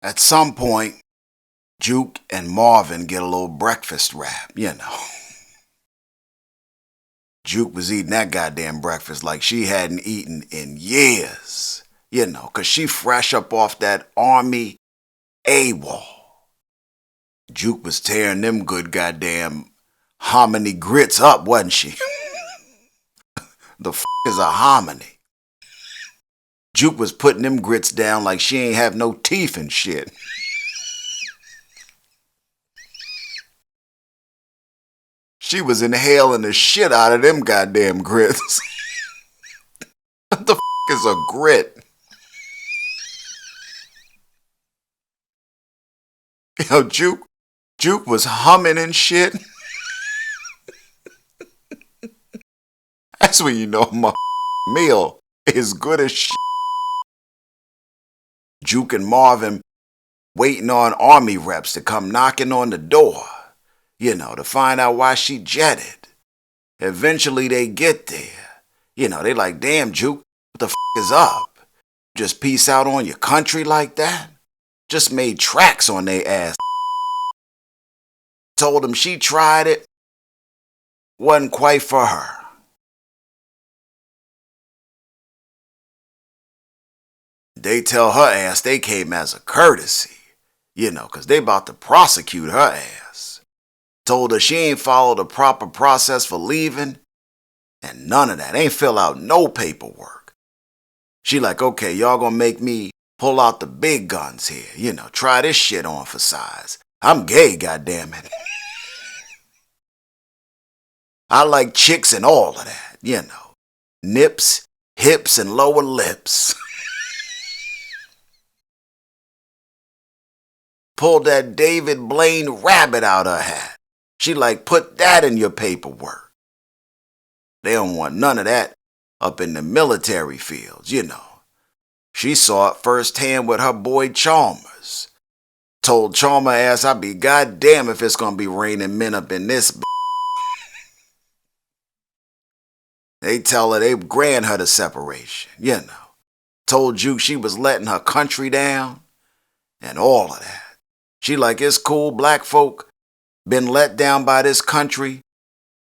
At some point, Juke and Marvin get a little breakfast wrap, you know. Juke was eating that goddamn breakfast like she hadn't eaten in years, you know, 'cause she fresh up off that Army AWOL. Juke was tearing them good goddamn hominy grits up, wasn't she? The f is a hominy? Juke was putting them grits down like she ain't have no teeth and shit. She was inhaling the shit out of them goddamn grits. What the f is a grit? Yo, Juke was humming and shit. That's when you know my meal is good as shit. Juke and Marvin waiting on Army reps to come knocking on the door, you know, to find out why she jetted. Eventually they get there. You know, they like, damn, Juke, what the f is up? Just peace out on your country like that? Just made tracks on they ass. Told them she tried it. Wasn't quite for her. They tell her ass they came as a courtesy, you know, 'cause they about to prosecute her ass. Told her she ain't followed the proper process for leaving, and none of that. Ain't fill out no paperwork. She like, okay, y'all gonna make me pull out the big guns here, you know, try this shit on for size. I'm gay, goddammit. I like chicks and all of that, you know. Nips, hips, and lower lips. Pulled that David Blaine rabbit out her hat. She like, put that in your paperwork. They don't want none of that up in the military fields, you know. She saw it firsthand with her boy Chalmers. Told Chalmers ass, I'd be goddamn if it's gonna be raining men up in this. They tell her they grant her the separation, you know. Told Juke she was letting her country down and all of that. She like, it's cool, black folk been let down by this country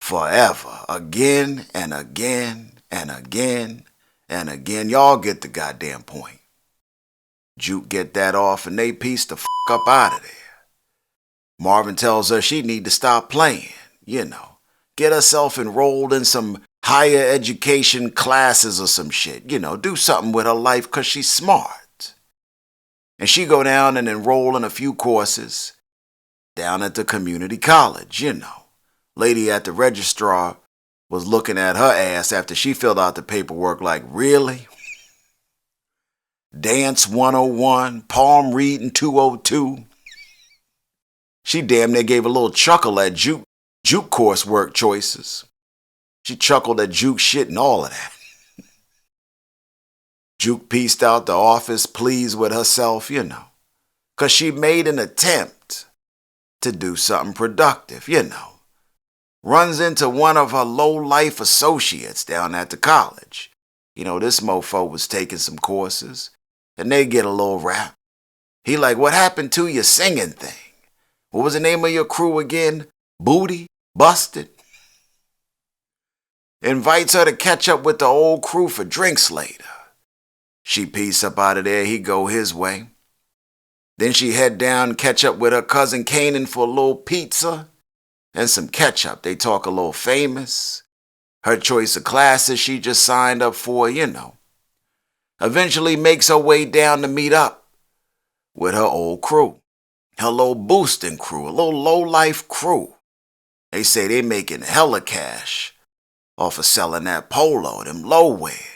forever. Again and again and again and again. Y'all get the goddamn point. Juke get that off and they piece the f up out of there. Marvin tells her she need to stop playing, you know. Get herself enrolled in some higher education classes or some shit. You know, do something with her life because she's smart. And she go down and enroll in a few courses down at the community college, you know. Lady at the registrar was looking at her ass after she filled out the paperwork like, really? Dance 101, palm reading 202. She damn near gave a little chuckle at Juke coursework choices. She chuckled at Juke shit and all of that. Juke pieced out the office pleased with herself, you know, 'cause she made an attempt to do something productive, you know. Runs into one of her low-life associates down at the college. You know, this mofo was taking some courses, and they get a little rap. He like, what happened to your singing thing? What was the name of your crew again? Booty? Busted? Invites her to catch up with the old crew for drinks later. She peace up out of there, he go his way. Then she head down and catch up with her cousin Kanan for a little pizza and some ketchup. They talk a little famous. Her choice of classes she just signed up for, you know. Eventually makes her way down to meet up with her old crew. Her little boosting crew, a little low-life crew. They say they making hella cash off of selling that polo, them low wears.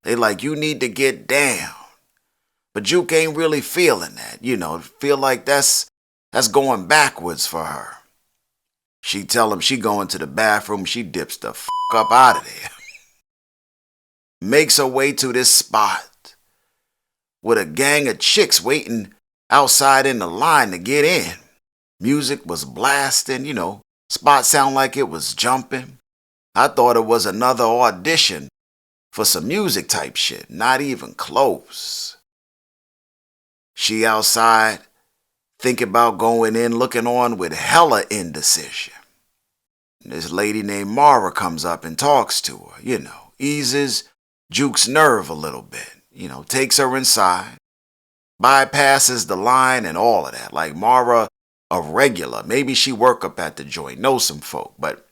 They like, you need to get down. But Juke ain't really feeling that, you know. Feel like that's going backwards for her. She tell him she going to the bathroom. She dips the f up out of there. Makes her way to this spot with a gang of chicks waiting outside in the line to get in. Music was blasting, you know. Spot sound like it was jumping. I thought it was another audition for some music type shit. Not even close. She outside, thinking about going in, looking on with hella indecision. This lady named Mara comes up and talks to her, eases Juke's nerve a little bit, takes her inside, bypasses the line and all of that. Like Mara, a regular, maybe she work up at the joint, know some folk, but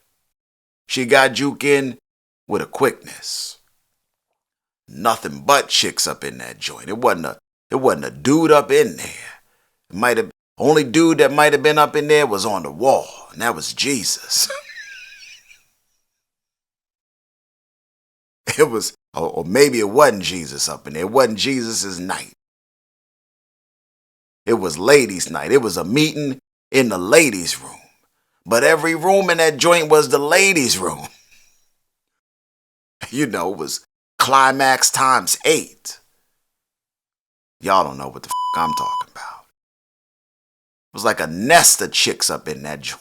she got Juke in with a quickness. Nothing but chicks up in that joint. It wasn't a dude up in there. Only dude that might have been up in there was on the wall, and that was Jesus. It was, or maybe it wasn't Jesus up in there. It wasn't Jesus' night. It was ladies' night. It was a meeting in the ladies' room. But every room in that joint was the ladies' room. It was climax times 8. Y'all don't know what the I'm talking about. It was like a nest of chicks up in that joint.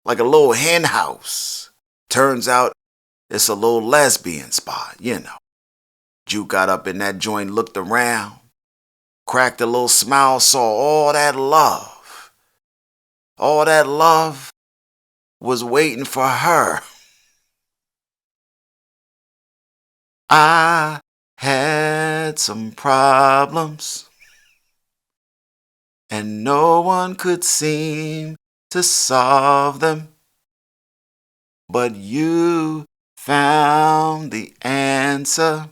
Like a little hen house. Turns out it's a little lesbian spot, Juke got up in that joint, looked around, cracked a little smile, saw all that love. All that love was waiting for her. I had some problems, and no one could seem to solve them. But you found the answer.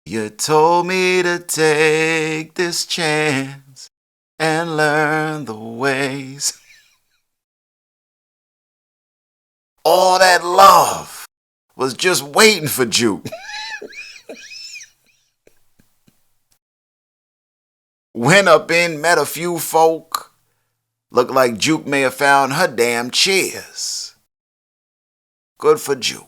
You told me to take this chance and learn the ways. All that love was just waiting for Juke. Went up in, met a few folk. Looked like Juke may have found her damn cheers. Good for Juke.